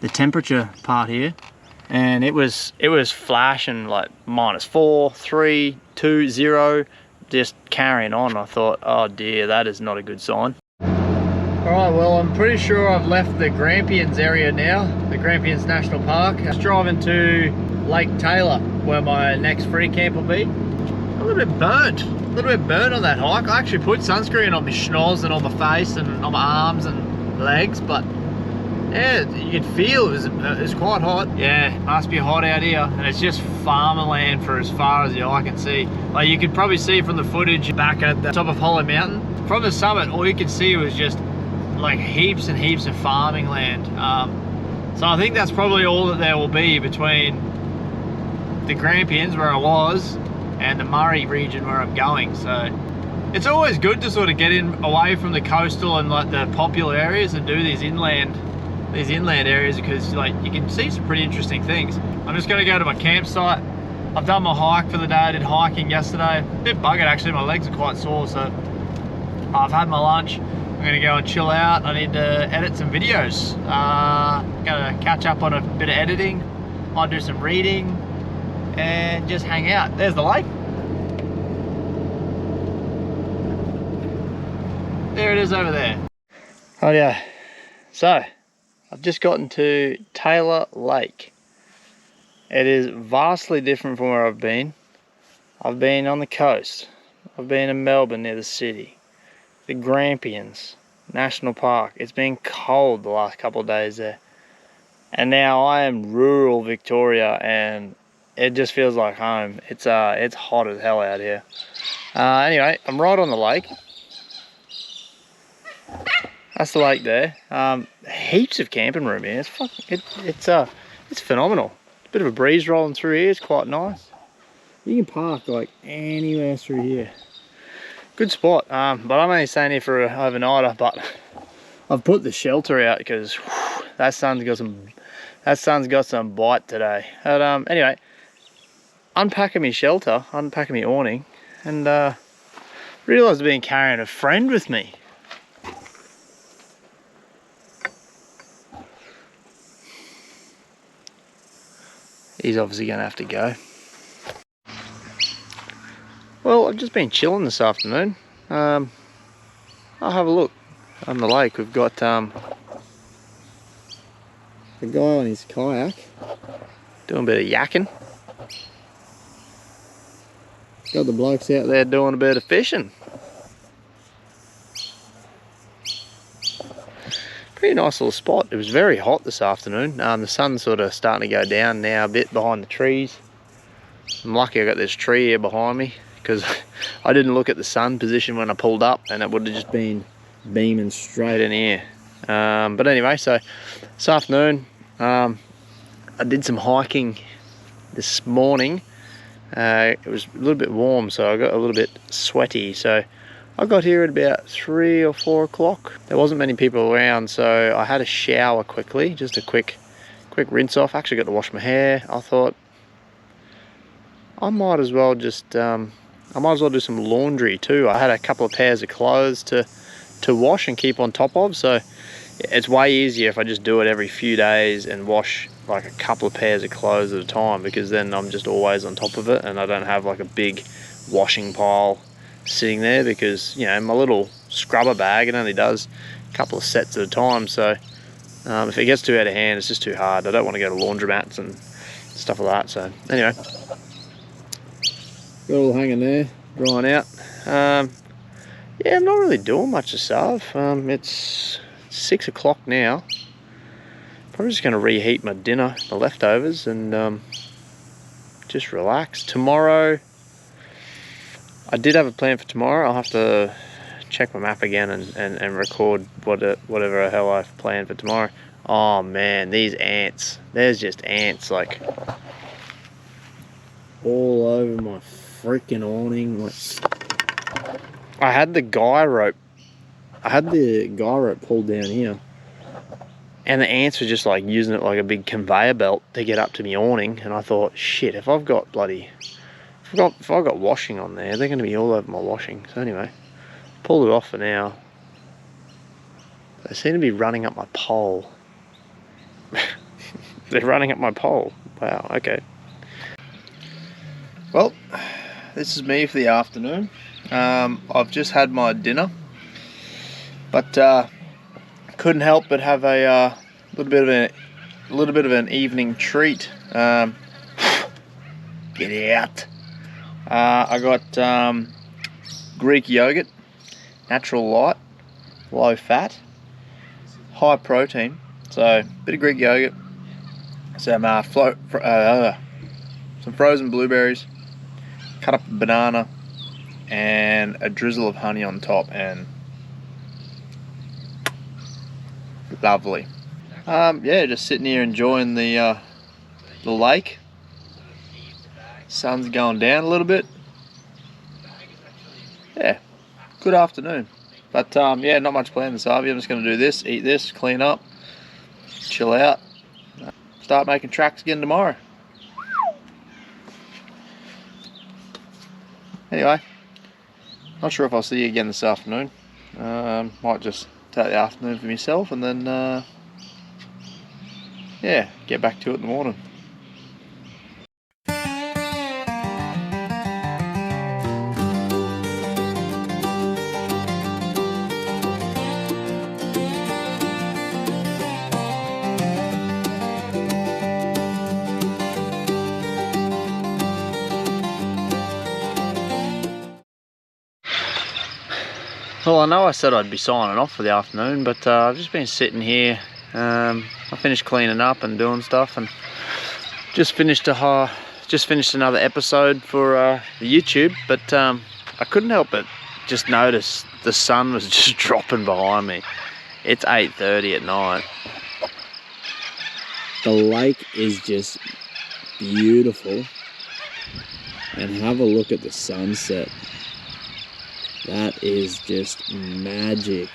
the temperature part here, and it was flashing like -4, 3, 2, 0, just carrying on. I thought, oh dear, that is not a good sign. Alright, well, I'm pretty sure I've left the Grampians area now, the Grampians National Park. I'm just driving to Lake Taylor, where my next free camp will be. A little bit burnt on that hike. I actually put sunscreen on my schnoz and on my face and on my arms and legs, but yeah, you could feel it was quite hot. Yeah, it must be hot out here, and it's just farmland for as far as the eye can see. Like, you could probably see from the footage back at the top of Hollow Mountain. From the summit, all you could see was just like heaps and heaps of farming land. So I think that's probably all that there will be between the Grampians, where I was, and the Murray region where I'm going. So it's always good to sort of get in away from the coastal and like the popular areas and do these inland areas, because like you can see some pretty interesting things. I'm just going to go to my campsite. I've done my hike for the day. I did hiking yesterday. A bit buggered actually, my legs are quite sore, so I've had my lunch. I'm going to go and chill out. I need to edit some videos. Going to catch up on a bit of editing. Might do some reading and just hang out. There's the lake. There it is over there. Oh yeah, so I've just gotten to Taylor Lake. It is vastly different from where I've been. I've been on the coast. I've been in Melbourne near the city. The Grampians National Park. It's been cold the last couple of days there. And now I am rural Victoria, and it just feels like home. It's hot as hell out here. Anyway, I'm right on the lake. That's the lake there. Heaps of camping room here. It's phenomenal. A bit of a breeze rolling through here. It's quite nice. You can park like anywhere through here. Good spot. But I'm only staying here for an overnighter. But I've put the shelter out because that sun's got some bite today. But anyway, unpacking my shelter, unpacking my awning, and realised I've been carrying a friend with me. He's obviously going to have to go. Well, I've just been chilling this afternoon. I'll have a look on the lake. We've got the guy on his kayak doing a bit of yakking. Got the blokes out there doing a bit of fishing. Pretty nice little spot. It was very hot this afternoon. The sun's sort of starting to go down now a bit behind the trees. I'm lucky I got this tree here behind me, because I didn't look at the sun position when I pulled up, and it would have just been beaming straight in here. But anyway, so this afternoon I did some hiking this morning. It was a little bit warm, so I got a little bit sweaty. So I got here at about 3 or 4 o'clock. There wasn't many people around, so I had a shower quickly, just a quick rinse off. Actually got to wash my hair. I thought I might as well do some laundry too. I had a couple of pairs of clothes to wash and keep on top of, so it's way easier if I just do it every few days and wash like a couple of pairs of clothes at a time, because then I'm just always on top of it and I don't have like a big washing pile sitting there, because you know my little scrubber bag, it only does a couple of sets at a time. So if it gets too out of hand, it's just too hard. I don't want to go to laundromats and stuff like that. So anyway, got all hanging there, drying out. Yeah, I'm not really doing much this afternoon. It's 6 o'clock now. Probably just going to reheat my dinner, the leftovers, and just relax. Tomorrow, I did have a plan for tomorrow. I'll have to check my map again and record whatever the hell I've planned for tomorrow. Oh man, these ants. There's just ants like all over my freaking awning. I had the guy rope pulled down here, and the ants were just like using it like a big conveyor belt to get up to my awning. And I thought, shit, if I've got washing on there, they're going to be all over my washing. So anyway, pulled it off for now. They seem to be running up my pole. They're running up my pole. Wow, okay. Well, this is me for the afternoon. I've just had my dinner, but couldn't help but have a little bit of an evening treat. Get out! I got Greek yogurt, natural light, low fat, high protein. So a bit of Greek yogurt, some frozen blueberries, cut up a banana, and a drizzle of honey on top, and lovely. Yeah, just sitting here enjoying the lake. Sun's going down a little bit. Yeah, good afternoon. But yeah, not much planned this afternoon. I'm just going to do this, eat this, clean up, chill out, start making tracks again tomorrow. Anyway, not sure if I'll see you again this afternoon. Might just take the afternoon for myself and then yeah, get back to it in the morning. Well, I know I said I'd be signing off for the afternoon, but I've just been sitting here. I finished cleaning up and doing stuff, and just finished another episode for the YouTube. But I couldn't help but just notice the sun was just dropping behind me. It's 8:30 at night. The lake is just beautiful, and have a look at the sunset. That is just magic.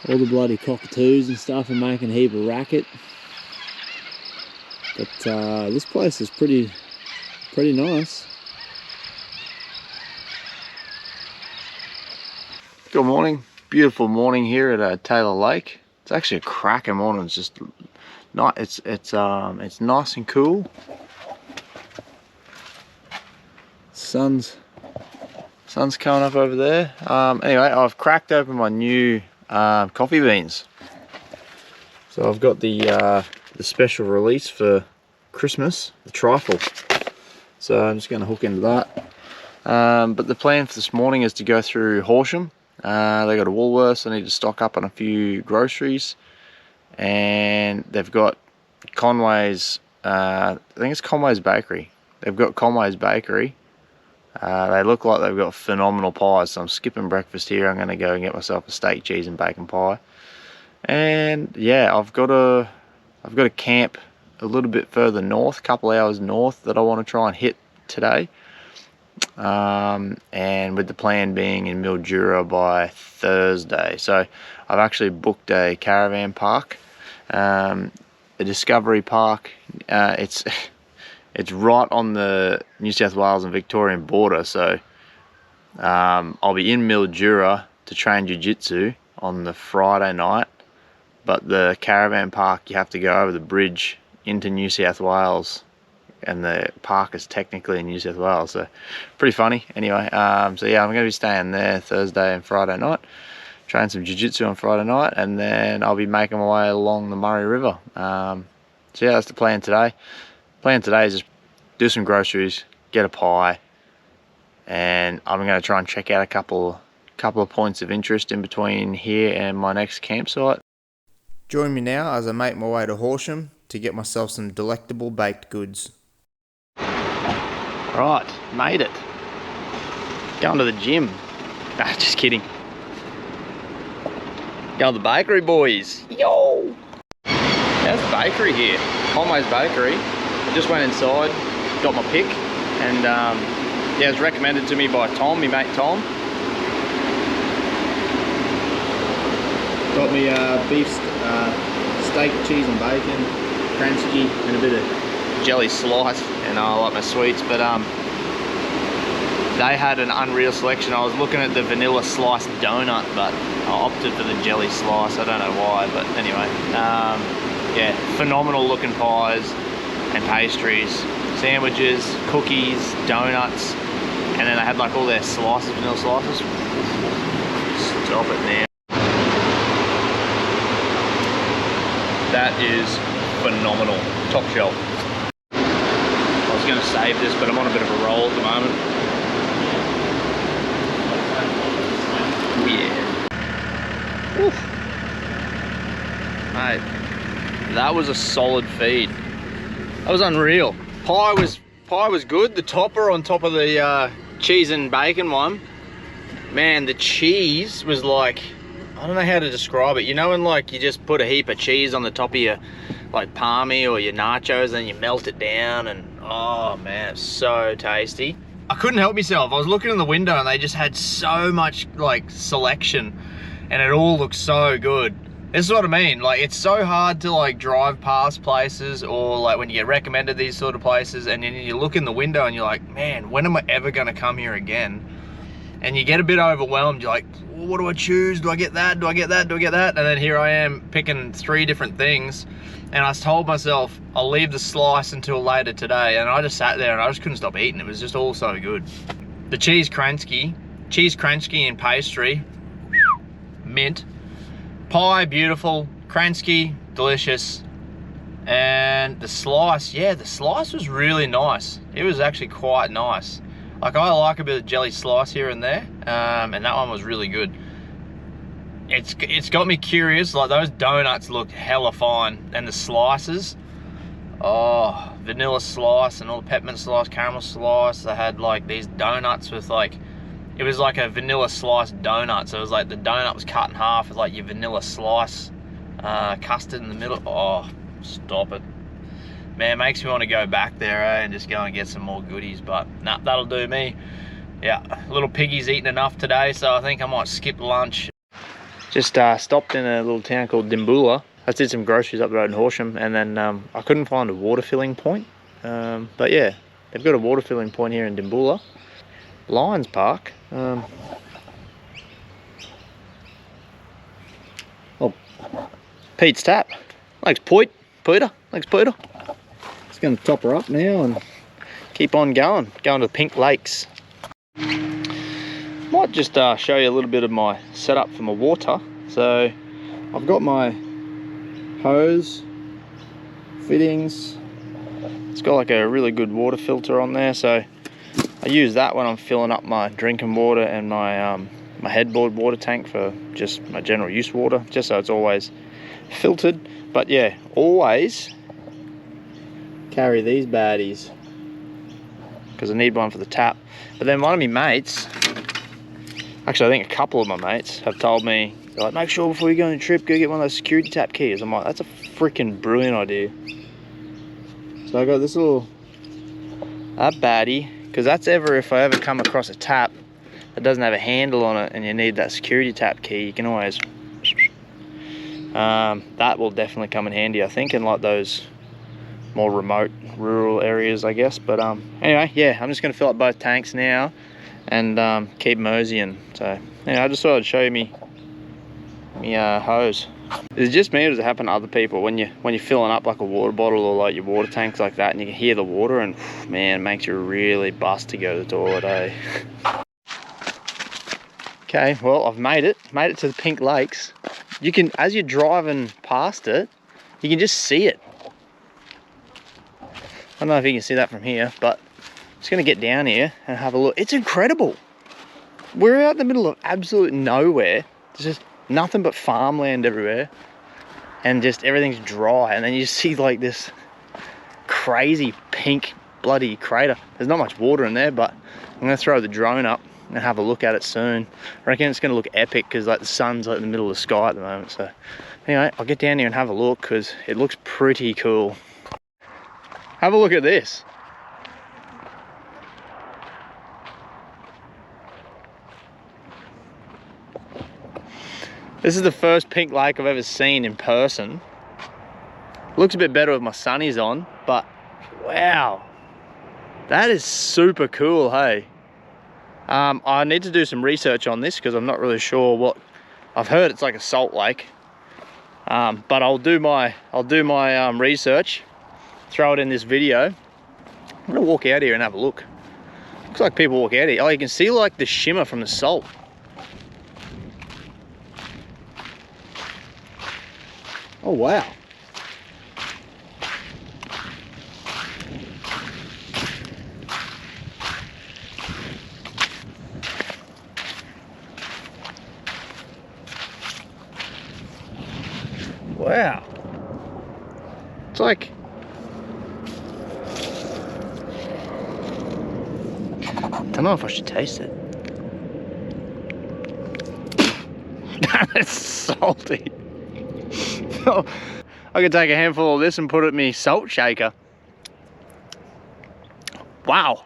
All the bloody cockatoos and stuff are making a heap of racket. But this place is pretty nice. Good morning. Beautiful morning here at Taylor Lake. It's actually a cracking morning. It's just not. It's nice and cool. Sun's coming up over there. Anyway, I've cracked open my new coffee beans. So I've got the special release for Christmas, the trifle. So I'm just going to hook into that. But the plan for this morning is to go through Horsham. They got a Woolworths. I need to stock up on a few groceries, and they've got Conway's. I think it's Conway's Bakery. They've got Conway's Bakery. They look like they've got phenomenal pies, so I'm skipping breakfast here. I'm going to go and get myself a steak, cheese and bacon pie. And yeah, I've got a camp a little bit further north, a couple hours north, that I want to try and hit today. And with the plan being in Mildura by Thursday. So I've actually booked a caravan park, a Discovery Park. It's right on the New South Wales and Victorian border, so I'll be in Mildura to train jiu-jitsu on the Friday night, but the caravan park, you have to go over the bridge into New South Wales, and the park is technically in New South Wales, so pretty funny. Anyway, so yeah, I'm going to be staying there Thursday and Friday night, train some jiu-jitsu on Friday night, and then I'll be making my way along the Murray River. So yeah, that's the plan today. Plan today is just do some groceries, get a pie, and I'm going to try and check out a couple of points of interest in between here and my next campsite. Join me now as I make my way to Horsham to get myself some delectable baked goods. Right, made it. Going to the gym. Nah, just kidding. Going to the bakery, boys. Yo! There's the bakery here, Conway's Bakery. I just went inside, got my pick, and yeah, it was recommended to me by Tom, my mate Tom. Got me beef steak, cheese and bacon, crunchy, and a bit of jelly slice, and I like my sweets. But they had an unreal selection. I was looking at the vanilla sliced donut, but I opted for the jelly slice. I don't know why, but anyway. Yeah, phenomenal looking pies and pastries, sandwiches, cookies, donuts, and then they had like all their slices, vanilla slices. Stop it now. That is phenomenal. Top shelf. I was going to save this, but I'm on a bit of a roll at the moment. Oh yeah. Oof. Mate, that was a solid feed. That was unreal. Pie was good. The topper on top of the cheese and bacon one, man, the cheese was like, I don't know how to describe it. You know when like you just put a heap of cheese on the top of your like palmy or your nachos and you melt it down, and oh man, it's so tasty. I couldn't help myself. I was looking in the window and they just had so much like selection and it all looked so good. This is what I mean, like it's so hard to like drive past places, or like when you get recommended these sort of places and then you look in the window and you're like, man, when am I ever gonna come here again? And you get a bit overwhelmed. You're like, well, what do I choose? Do I get that? Do I get that? Do I get that? And then here I am picking 3 different things. And I told myself, I'll leave the slice until later today. And I just sat there and I just couldn't stop eating. It was just all so good. The cheese crunchki and pastry, mint. Pie, beautiful. Kransky, delicious. And the slice, yeah, the slice was really nice. It was actually quite nice. Like I like a bit of jelly slice here and there, and that one was really good. It's got me curious. Like those donuts looked hella fine, and the slices, oh, vanilla slice and all the peppermint slice, caramel slice. They had like these donuts with like, it was like a vanilla sliced donut. So it was like the donut was cut in half with like your vanilla slice, custard in the middle. Oh, stop it. Man, it makes me want to go back there, and just go and get some more goodies, but nah, that'll do me. Yeah, little piggy's eaten enough today, so I think I might skip lunch. Just stopped in a little town called Dimboola. I did some groceries up the road in Horsham, and then I couldn't find a water filling point. But yeah, they've got a water filling point here in Dimboola. Lions Park. Oh, Pete's Tap. Thanks, Peter. Thanks, Peter. Going to top her up now and keep on going to the Pink Lakes. Might just show you a little bit of my setup for my water. So I've got my hose fittings. It's got like a really good water filter on there, so I use that when I'm filling up my drinking water and my my headboard water tank for just my general use water, just so it's always filtered. But yeah, always carry these baddies because I need one for the tap. But then one of my mates, actually I think a couple of my mates have told me, they're like, make sure before you go on a trip, go get one of those security tap keys. I'm like, that's a freaking brilliant idea. So I got this little, that baddie, because that's if I ever come across a tap that doesn't have a handle on it and you need that security tap key, you can always, that will definitely come in handy, I think, in like those more remote rural areas, I guess. But anyway, yeah, I'm just gonna fill up both tanks now and keep moseying. So anyway, I just thought I'd show you me hose. Is it just me, or does it happen to other people when you're filling up like a water bottle or like your water tanks like that, and you can hear the water, and man, it makes you really bust to go to the toilet, eh? Okay, well, I've made it to the Pink Lakes. You can, as you're driving past it, you can just see it. I don't know if you can see that from here, but I'm just gonna get down here and have a look. It's incredible. We're out in the middle of absolute nowhere. There's just nothing but farmland everywhere, and just everything's dry, and then you see like this crazy pink bloody crater. There's not much water in there, but I'm gonna throw the drone up and have a look at it soon. I reckon it's gonna look epic because like the sun's like in the middle of the sky at the moment. So anyway, I'll get down here and have a look because it looks pretty cool. Have a look at this. This is the first pink lake I've ever seen in person. Looks a bit better with my sunnies on, but wow, that is super cool, hey. I need to do some research on this because I'm not really sure what. I've heard it's like a salt lake, but I'll do my research, throw it in this video. I'm gonna walk out here and have a look. Looks like people walk out here. Oh, you can see like the shimmer from the salt. Oh wow. Wow. It's like, I don't know if I should taste it. It's salty. I could take a handful of this and put it in my salt shaker. Wow.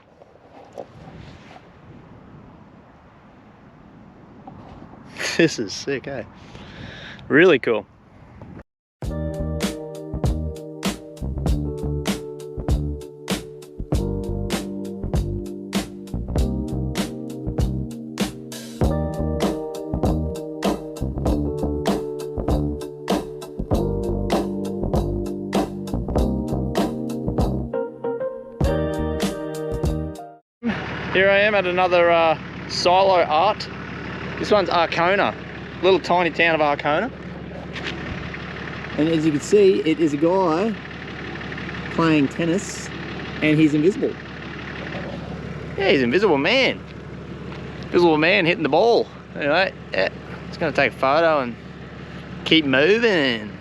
This is sick, eh? Really cool. Here I am at another silo art. This one's Arkona, little tiny town of Arkona. And as you can see, it is a guy playing tennis and he's invisible. Yeah, he's Invisible Man. Invisible Man hitting the ball. Anyway, yeah, just gonna take a photo and keep moving.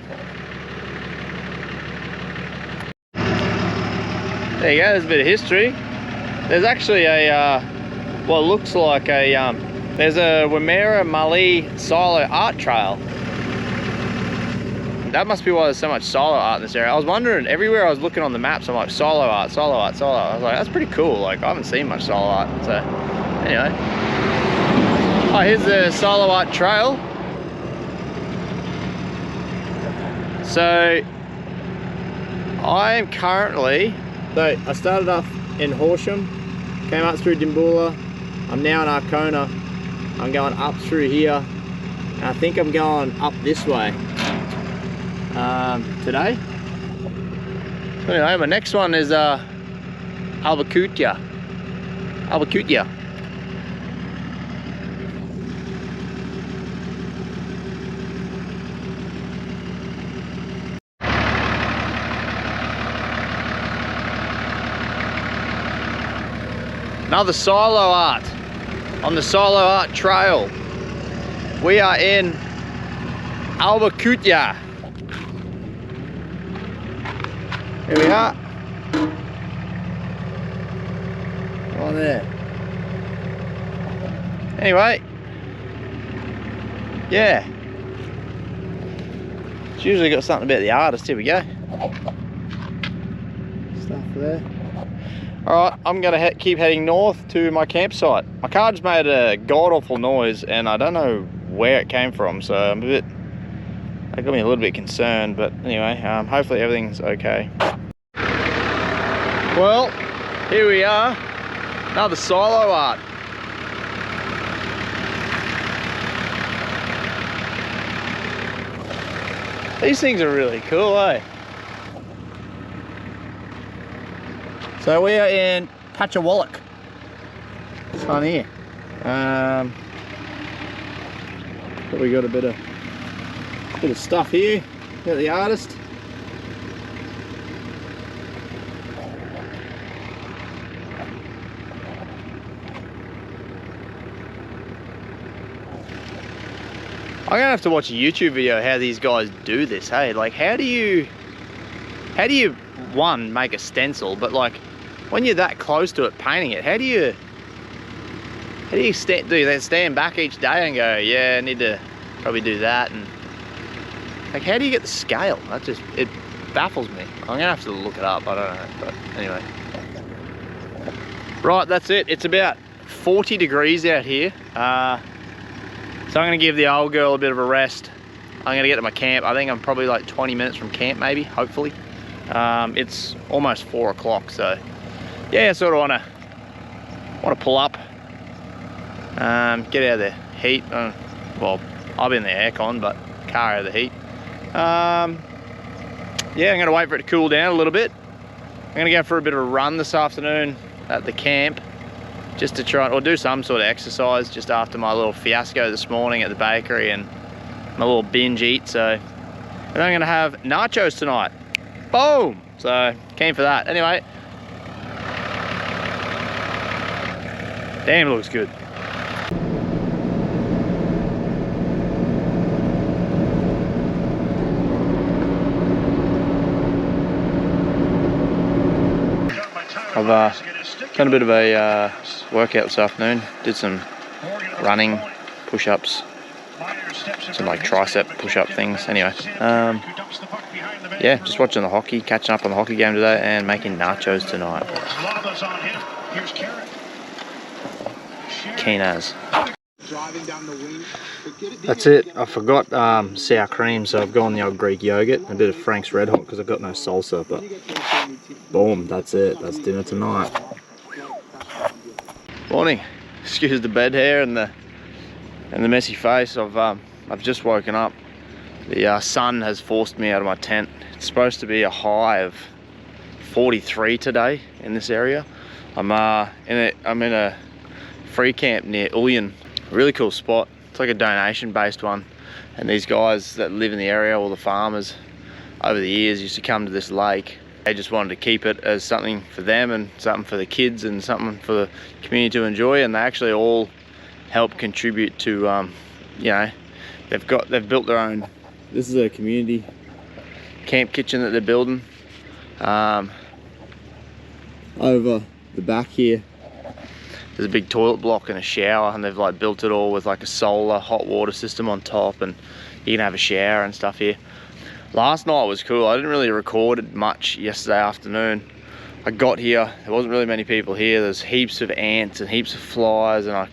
There you go, there's a bit of history. There's actually a, what looks like a, there's a Wimmera Mali silo art trail. That must be why there's so much solo art in this area. I was wondering, everywhere I was looking on the maps, I'm like, solo art, solo art, solo art. I was like, that's pretty cool. Like, I haven't seen much solo art. So, anyway. Oh, here's the solo art trail. So, I am currently, so I started off in Horsham, came up through Dimbula. I'm now in Arkona. I'm going up through here. And I think I'm going up this way today. So anyway, my next one is Albuquerque. Another silo art on the silo art trail. We are in Albuquerque. Here we are. Right there. Anyway, yeah. It's usually got something about the artist. Here we go. Stuff there. Alright, I'm going to keep heading north to my campsite. My car just made a god-awful noise and I don't know where it came from, so I'm a bit... That got me a little bit concerned, but anyway, hopefully everything's okay. Well, here we are. Another silo art. These things are really cool, eh? So we are in Patchawallach. This one here. We got a bit of stuff here. Got the artist. I'm gonna have to watch a YouTube video how these guys do this. Hey, like how do you one make a stencil, but like when you're that close to it painting it, how do you stand back each day and go, yeah, I need to probably do that, and like how do you get the scale? That just, it baffles me. I'm gonna have to look it up, I don't know, but anyway. Right, that's it. It's about 40 degrees out here. So I'm gonna give the old girl a bit of a rest. I'm gonna get to my camp. I think I'm probably like 20 minutes from camp, maybe, hopefully. It's almost 4 o'clock, so yeah, I sort of wanna pull up, Get out of the heat. Well, I'll be in the aircon, but car out of the heat. Yeah, I'm gonna wait for it to cool down a little bit. I'm gonna go for a bit of a run this afternoon at the camp, just to try or do some sort of exercise just after my little fiasco this morning at the bakery and my little binge eat. So, and I'm gonna have nachos tonight. Boom! So, keen for that. Anyway, damn, it looks good. I've done a bit of a workout this afternoon. Did some running, push-ups, some like tricep push-up things. Anyway, yeah, just watching the hockey, catching up on the hockey game today, and making nachos tonight. Keen as. That's it. I forgot sour cream, so I've gone the old Greek yogurt, a bit of Frank's Red Hot because I've got no salsa, but boom, that's it. That's dinner tonight. Morning. Excuse the bed hair and the messy face. I've just woken up. The sun has forced me out of my tent. It's supposed to be a high of 43 today in this area. I'm in a free camp near Ouyen. Really cool spot. It's like a donation based one, and these guys that live in the area, all the farmers over the years, used to come to this lake. They just wanted to keep it as something for them and something for the kids and something for the community to enjoy, and they actually all help contribute to you know, they've built their own. This is a community camp kitchen that they're building over the back here. There's a big toilet block and a shower, and they've like built it all with like a solar hot water system on top, and you can have a shower and stuff here. Last night was cool. I didn't really record much yesterday afternoon. I got here, there wasn't really many people here. There's heaps of ants and heaps of flies, and I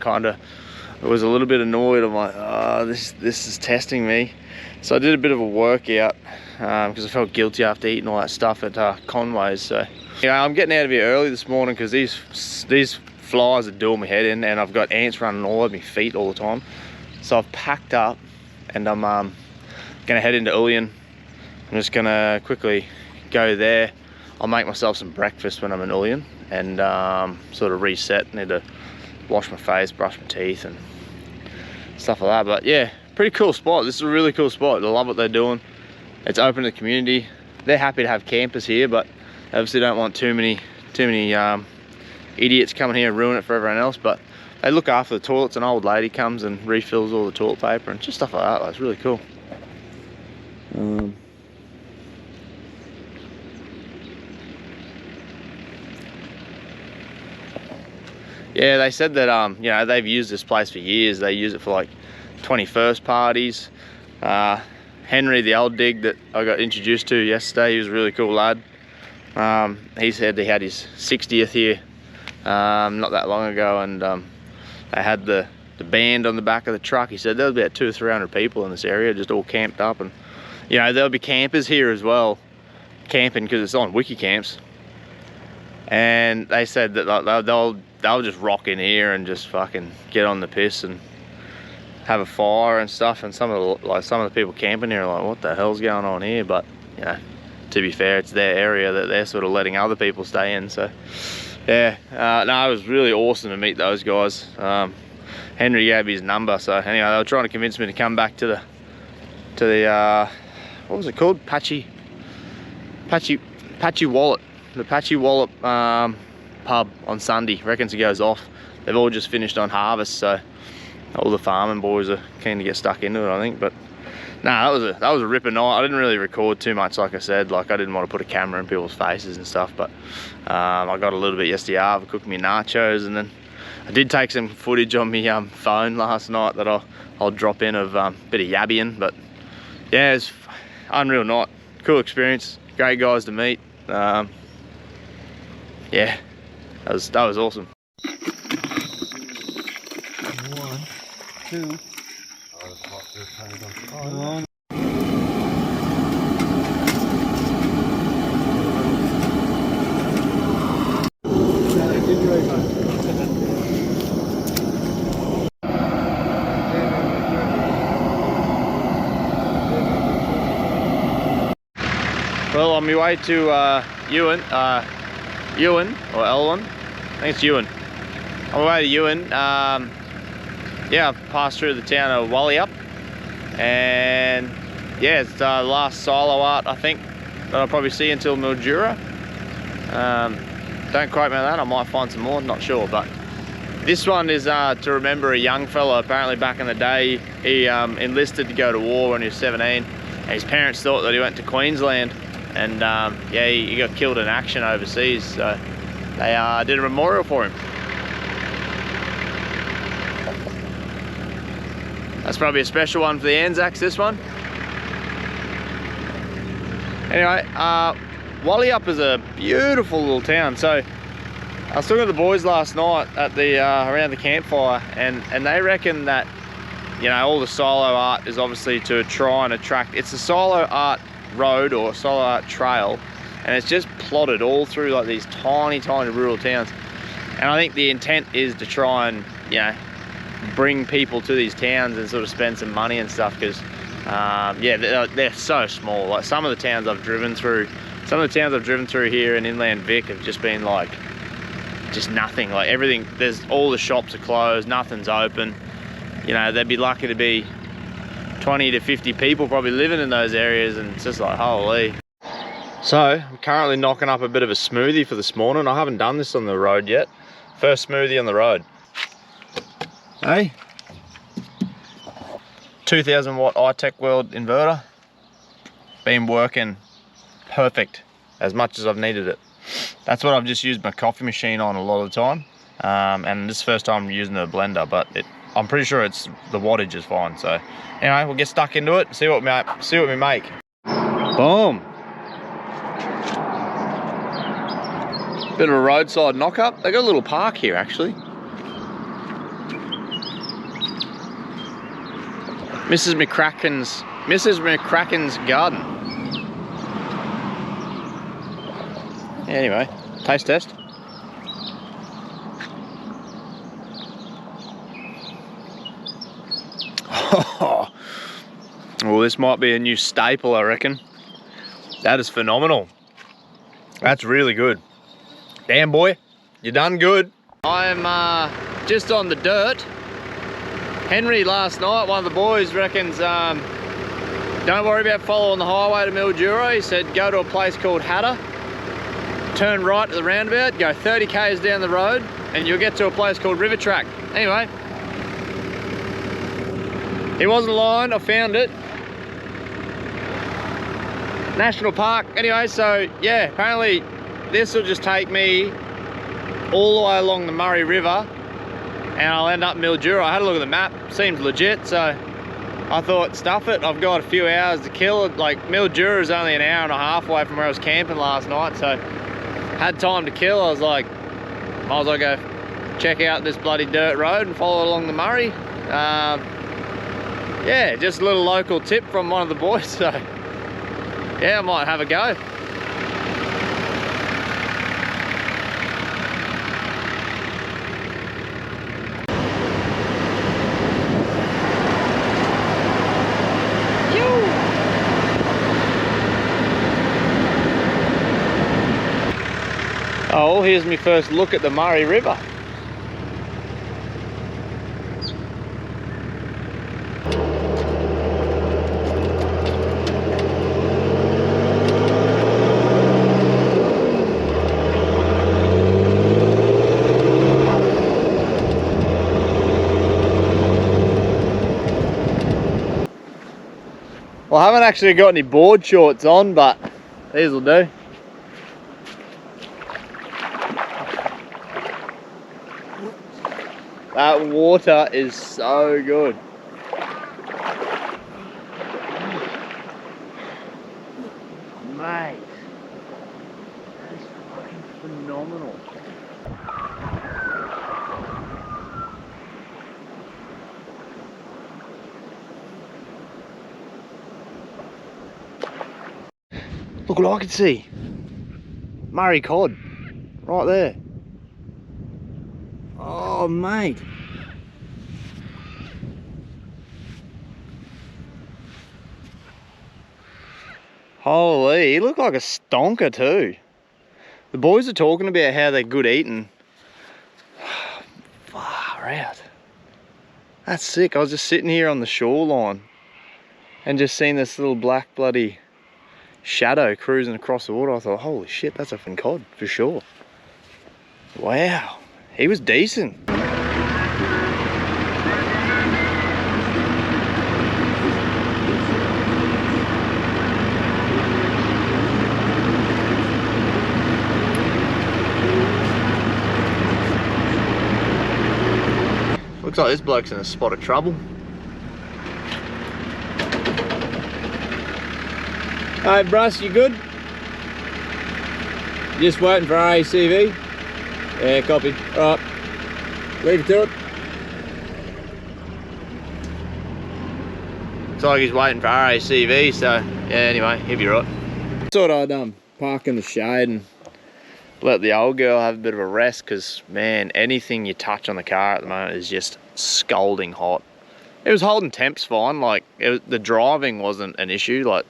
was a little bit annoyed. I'm like, oh, this is testing me. So I did a bit of a workout because I felt guilty after eating all that stuff at Conway's. So yeah, I'm getting out of here early this morning because these flies are doing my head in, and I've got ants running all over my feet all the time. So I've packed up and I'm gonna head into Ulan. I'm just gonna quickly go there. I'll make myself some breakfast when I'm in Ulan and sort of reset. Need to wash my face, brush my teeth and stuff like that. But yeah, pretty cool spot. This is a really cool spot. I love what they're doing. It's open to the community. They're happy to have campers here, but obviously don't want too many idiots coming here and ruin it for everyone else. But they look after the toilets. An old lady comes and refills all the toilet paper and just stuff like that. It's really cool. Yeah, they said that you know, they've used this place for years. They use it for like 21st parties. Henry, the old dig that I got introduced to yesterday, he was a really cool lad. He said he had his 60th here not that long ago, and they had the band on the back of the truck. He said there was about 200 or 300 people in this area, just all camped up, and you know, there'll be campers here as well, camping because it's on wiki camps. And they said that they'll just rock in here and just fucking get on the piss and have a fire and stuff. And some of the people camping here are like, what the hell's going on here? But you know, to be fair, it's their area that they're sort of letting other people stay in. So yeah, no, it was really awesome to meet those guys. Henry gave me his number, so anyway, they were trying to convince me to come back to the what was it called? Patchy Wallet. The Patchy Wallop pub on Sunday. Reckons it goes off. They've all just finished on harvest, so all the farming boys are keen to get stuck into it, I think. But no, that was a ripper night. I didn't really record too much, like I said. Like, I didn't want to put a camera in people's faces and stuff. But I got a little bit yesterday. I cooked me nachos, and then I did take some footage on my phone last night that I'll drop in of a bit of yabbing. But yeah, it's unreal night. Cool experience. Great guys to meet. Yeah, that was awesome. 1, 2. Well, on my way to Ouyen or Elwyn, I think it's Ouyen. On my way to Ouyen, yeah, I've passed through the town of Walliup, and yeah, it's the last silo art I think that I'll probably see until Mildura. Don't quote me on that, I might find some more, not sure, but this one is to remember a young fella. Apparently back in the day he enlisted to go to war when he was 17, and his parents thought that he went to Queensland, and yeah, he got killed in action overseas, so they did a memorial for him. That's probably a special one for the Anzacs, this one. Anyway, Walliup is a beautiful little town. So I was talking to the boys last night at the around the campfire, and they reckon that, you know, all the silo art is obviously to try and attract. It's a silo art road or silo art trail, and it's just plotted all through like these tiny rural towns. And I think the intent is to try and, you know, bring people to these towns and sort of spend some money and stuff, because yeah, they're so small. Like some of the towns I've driven through, here in Inland Vic have just been like just nothing. Like everything, there's all the shops are closed, nothing's open. You know, they'd be lucky to be 20 to 50 people probably living in those areas, and it's just like, holy. So I'm currently knocking up a bit of a smoothie for this morning. I haven't done this on the road yet. First smoothie on the road. Hey, 2000 watt iTech World inverter, been working perfect as much as I've needed it. That's what I've just used my coffee machine on a lot of the time, and this is the first time I'm using the blender, but I'm pretty sure the wattage is fine. So anyway, we'll get stuck into it, see what we make. Boom. Bit of a roadside knock up. They got a little park here actually. Mrs. McCracken's garden. Anyway, taste test. Well, this might be a new staple, I reckon. That is phenomenal. That's really good. Damn boy, you done good. I'm just on the dirt. Henry last night, one of the boys, reckons don't worry about following the highway to Mildura. He said go to a place called Hattah, turn right at the roundabout, go 30 k's down the road, and you'll get to a place called River Track. Anyway, he wasn't lying, I found it. National Park. Anyway, so yeah, apparently this will just take me all the way along the Murray River, and I'll end up in Mildura. I had a look at the map, seemed legit, so I thought, stuff it, I've got a few hours to kill. Like Mildura is only an hour and a half away from where I was camping last night, so had time to kill. I was like, might as well go check out this bloody dirt road and follow along the Murray. Yeah, just a little local tip from one of the boys, so yeah, I might have a go. Oh, here's my first look at the Murray River. Well, I haven't actually got any board shorts on, but these will do. That water is so good. Mate, that's fucking phenomenal. Look what I can see. Murray cod, right there. Oh, mate. Holy, he looked like a stonker too. The boys are talking about how they're good eating. Far out. That's sick. I was just sitting here on the shoreline and just seen this little black bloody shadow cruising across the water. I thought, holy shit, that's a fucking cod for sure. Wow, he was decent. Looks like this bloke's in a spot of trouble. Hey, Bruce, you good? Just waiting for RACV? Yeah, copy. All right. Leave it to it. Looks like he's waiting for RACV, so yeah, anyway, he'll be right. Thought I'd park in the shade and Let the old girl have a bit of a rest, because man, anything you touch on the car at the moment is just scalding hot. It was holding temps fine, like the driving wasn't an issue, like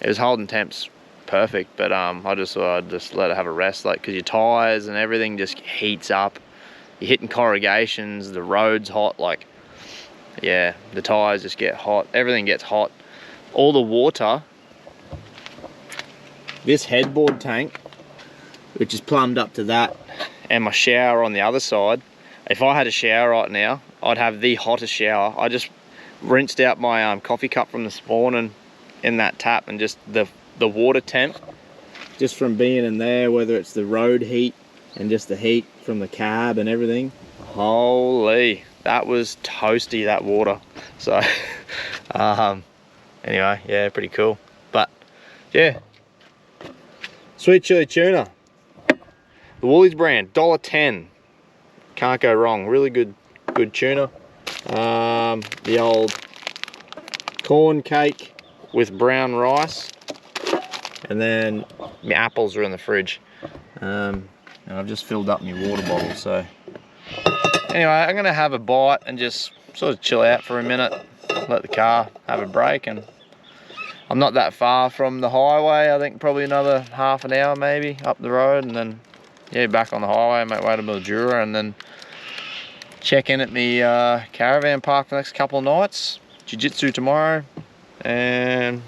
it was holding temps perfect, but I just thought I'd just let it have a rest, like, because your tires and everything just heats up. You're hitting corrugations, the road's hot, like, yeah, the tires just get hot, everything gets hot. All the water, this headboard tank, which is plumbed up to that, and my shower on the other side, if I had a shower right now, I'd have the hottest shower. I just rinsed out my coffee cup from this morning in that tap, and just the water temp, just from being in there, whether it's the road heat and just the heat from the cab and everything, holy, that was toasty, that water. So anyway, yeah, pretty cool. But yeah, sweet chili tuna, the Woolies brand, $1.10, can't go wrong. Really good tuna. The old corn cake with brown rice, and then my apples are in the fridge, and I've just filled up my water bottle. So anyway, I'm gonna have a bite and just sort of chill out for a minute, let the car have a break. And I'm not that far from the highway, I think probably another half an hour maybe up the road, and then yeah, back on the highway, make way to Mildura, and then check in at my caravan park for the next couple of nights. Jiu-jitsu tomorrow, and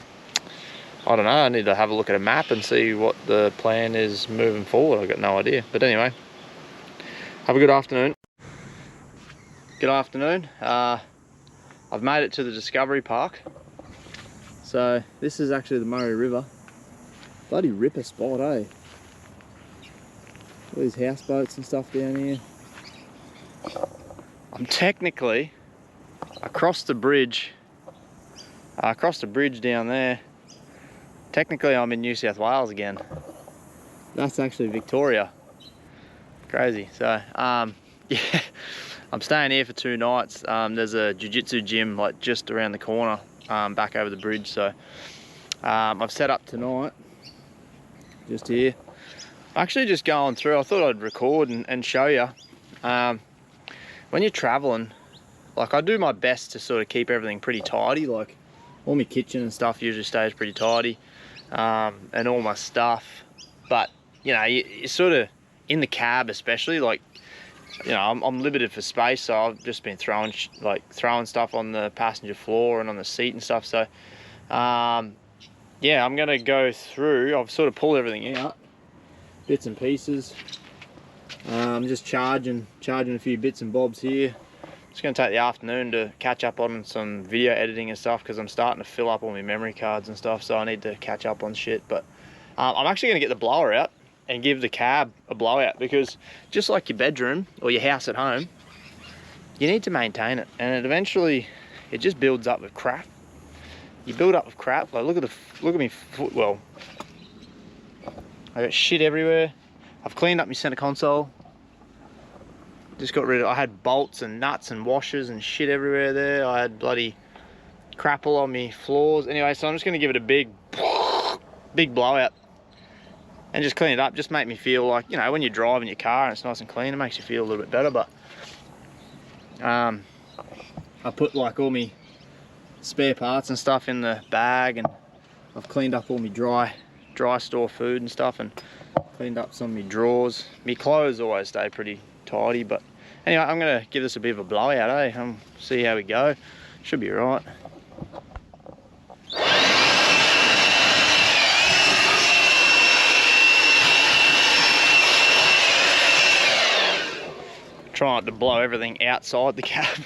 I don't know, I need to have a look at a map and see what the plan is moving forward. I've got no idea. But anyway, have a good afternoon. Good afternoon. I've made it to the Discovery Park. So this is actually the Murray River. Bloody ripper spot, eh? All these houseboats and stuff down here. I'm technically across the bridge down there. Technically I'm in New South Wales again. That's actually Victoria. Crazy. So yeah, I'm staying here for 2 nights. There's a jiu-jitsu gym like just around the corner, back over the bridge. So I've set up tonight just here. Actually just going through, I thought I'd record and show you. When you're traveling, like, I do my best to sort of keep everything pretty tidy. Like all my kitchen and stuff usually stays pretty tidy, and all my stuff. But you know, you're sort of in the cab, especially, like, you know, I'm limited for space, so I've just been throwing stuff on the passenger floor and on the seat and stuff. So yeah, I'm gonna go through. I've sort of pulled everything out, bits and pieces. I'm just charging a few bits and bobs here. It's going to take the afternoon to catch up on some video editing and stuff, because I'm starting to fill up all my memory cards and stuff, so I need to catch up on shit. But I'm actually going to get the blower out and give the cab a blowout, because just like your bedroom or your house at home, you need to maintain it, and it eventually just builds up with crap. You build up with crap. Like, look at me foot. Well, I got shit everywhere. I've cleaned up my center console. Just got rid of, I had bolts and nuts and washers and shit everywhere there. I had bloody crap all on my floors. Anyway, so I'm just gonna give it a big blowout and just clean it up. Just make me feel like, you know, when you're driving your car and it's nice and clean, it makes you feel a little bit better. But I put like all my spare parts and stuff in the bag, and I've cleaned up all my dry store food and stuff, and cleaned up some of my drawers. My clothes always stay pretty tidy, but anyway, I'm gonna give this a bit of a blowout, eh? See how we go. Should be right. Trying to blow everything outside the cab.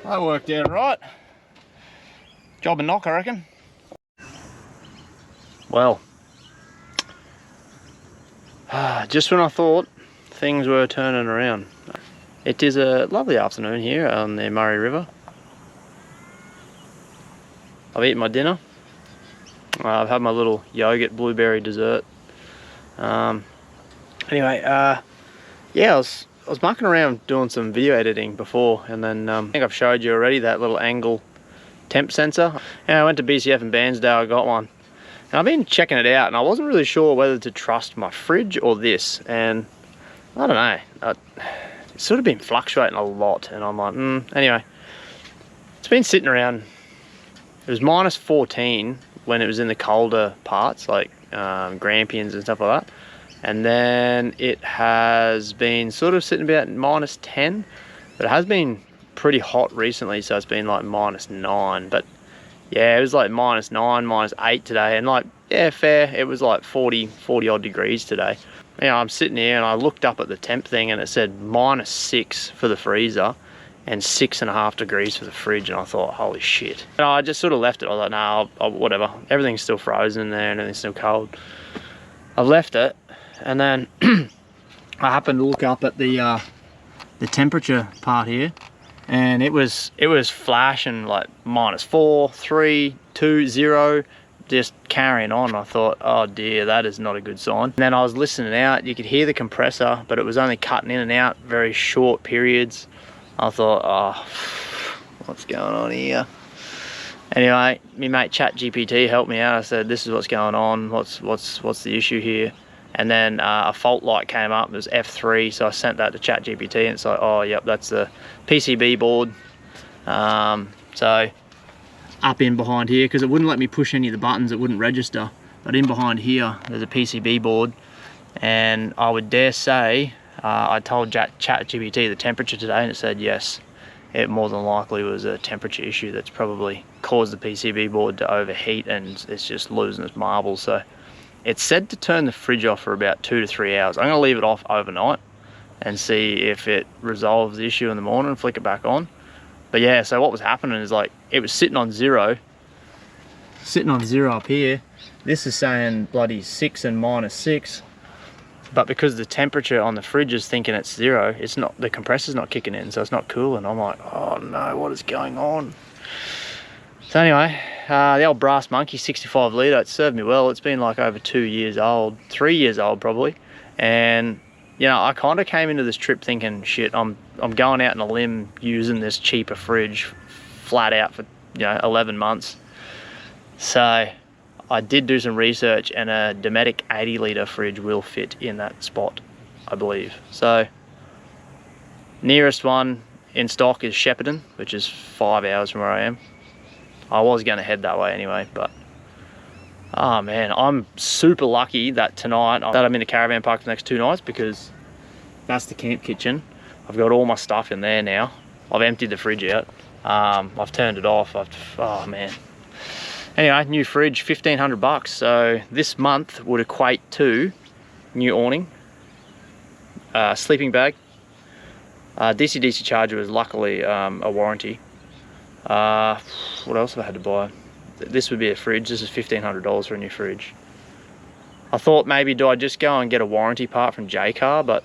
That worked out right. Job and knock, I reckon. Well, just when I thought things were turning around, it is a lovely afternoon here on the Murray River. I've eaten my dinner. I've had my little yogurt blueberry dessert. Anyway, yeah, I was mucking around doing some video editing before, and then I think I've showed you already that little angle temp sensor. And I went to BCF in Bairnsdale, I got one. And I've been checking it out, and I wasn't really sure whether to trust my fridge or this. And I don't know, it's sort of been fluctuating a lot, and I'm like, anyway. It's been sitting around, it was minus 14 when it was in the colder parts, like Grampians and stuff like that. And then it has been sort of sitting about minus 10, but it has been pretty hot recently, so it's been like minus 9. But yeah, it was like minus 9, minus 8 today, and like, yeah, fair, it was like 40 odd degrees today. You know, I'm sitting here and I looked up at the temp thing and it said minus 6 for the freezer and 6.5 degrees for the fridge, and I thought, holy shit. And I just sort of left it. I was like, nah, whatever, everything's still frozen in there and everything's still cold. I've left it. And then I happened to look up at the temperature part here, and it was flashing like minus 4, 3, 2, 0, just carrying on. I thought, oh dear, that is not a good sign. And then I was listening out, you could hear the compressor, but it was only cutting in and out very short periods. I thought, oh, what's going on here? Anyway, my mate ChatGPT helped me out. I said, this is what's going on, what's the issue here? And then a fault light came up, it was F3, so I sent that to ChatGPT, and it's like, oh yep, that's the PCB board. So up in behind here, because it wouldn't let me push any of the buttons, it wouldn't register, but in behind here there's a PCB board, and I would dare say I told ChatGPT the temperature today, and it said yes, it more than likely was a temperature issue that's probably caused the PCB board to overheat, and it's just losing its marbles. So it's said to turn the fridge off for about 2 to 3 hours. I'm going to leave it off overnight and see if it resolves the issue in the morning and flick it back on. But yeah, so what was happening is, like, it was sitting on 0 up here. This is saying bloody 6 and minus 6. But because the temperature on the fridge is thinking it's 0, it's not, the compressor's not kicking in, so it's not cooling. I'm like, oh no, what is going on? So anyway, the old brass monkey 65 litre, it served me well. It's been like over 2 years old, 3 years old probably. And you know, I kind of came into this trip thinking, shit, I'm going out on a limb using this cheaper fridge flat out for, you know, 11 months. So I did do some research, and a Dometic 80 litre fridge will fit in that spot, I believe. So nearest one in stock is Shepparton, which is 5 hours from where I am. I was going to head that way anyway, but oh man, I'm super lucky that tonight that I'm in the caravan park for the next 2 nights, because that's the camp kitchen. I've got all my stuff in there now. I've emptied the fridge out. I've turned it off. Oh man. Anyway, new fridge, 1,500 bucks. So this month would equate to new awning, sleeping bag, DC charger was luckily a warranty. What else have I had to buy? This would be a fridge. This is $1,500 for a new fridge. I thought maybe do I just go and get a warranty part from J-Car, but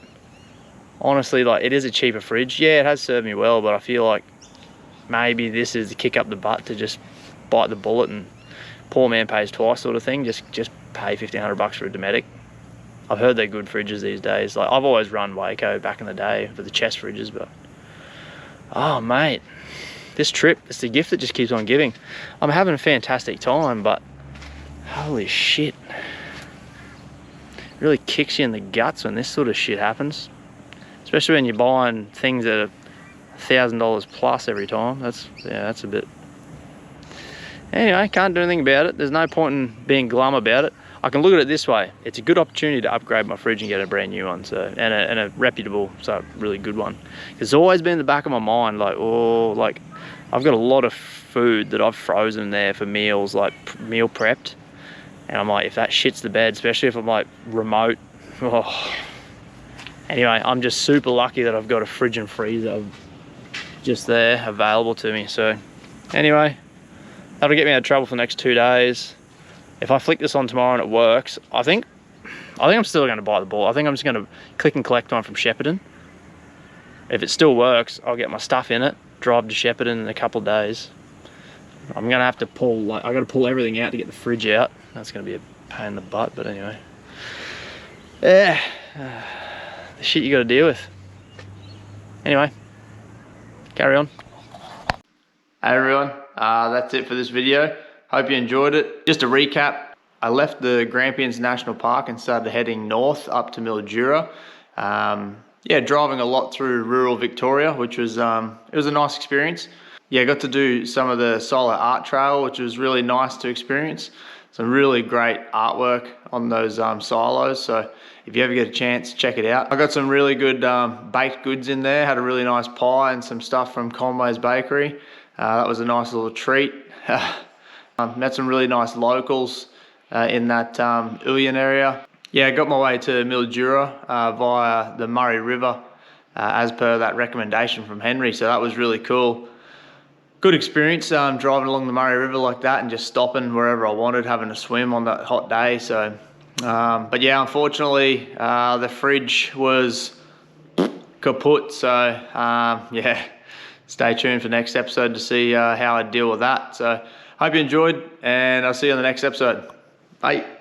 honestly, like, it is a cheaper fridge. Yeah, it has served me well, but I feel like maybe this is the kick up the butt to just bite the bullet and poor man pays twice sort of thing. Just pay 1,500 bucks for a Dometic. I've heard they're good fridges these days. Like I've always run Waco back in the day for the chest fridges, but oh mate, this trip, it's the gift that just keeps on giving. I'm having a fantastic time, but holy shit. It really kicks you in the guts when this sort of shit happens. Especially when you're buying things that are $1,000 plus every time. That's a bit. Anyway, can't do anything about it. There's no point in being glum about it. I can look at it this way. It's a good opportunity to upgrade my fridge and get a brand new one. So and a reputable, so really good one. It's always been in the back of my mind, like, oh, like I've got a lot of food that I've frozen there for meals, like meal prepped. And I'm like, if that shits the bed, especially if I'm like remote. Oh. Anyway, I'm just super lucky that I've got a fridge and freezer just there available to me. So anyway, that'll get me out of trouble for the next 2 days. If I flick this on tomorrow and it works, I think I'm still going to buy the ball. I think I'm just going to click and collect one from Shepparton. If it still works, I'll get my stuff in it, drive to Shepparton in a couple of days. I'm going to have to pull, like, I got to pull everything out to get the fridge out. That's going to be a pain in the butt, but anyway. Yeah, the shit you got to deal with. Anyway, carry on. Hey everyone, that's it for this video. Hope you enjoyed it. Just a recap, I left the Grampians National Park and started heading north up to Mildura. Yeah, driving a lot through rural Victoria, which was, it was a nice experience. Yeah, got to do some of the solo art trail, which was really nice to experience. Some really great artwork on those silos. So if you ever get a chance, check it out. I got some really good baked goods in there. Had a really nice pie and some stuff from Conway's Bakery. That was a nice little treat. Met some really nice locals in that Ouyen area. Yeah, I got my way to Mildura via the Murray River as per that recommendation from Henry. So that was really cool. Good experience driving along the Murray River like that and just stopping wherever I wanted, having a swim on that hot day. So, but yeah, unfortunately, the fridge was kaput. So yeah, stay tuned for next episode to see how I deal with that. So hope you enjoyed, and I'll see you on the next episode. Bye.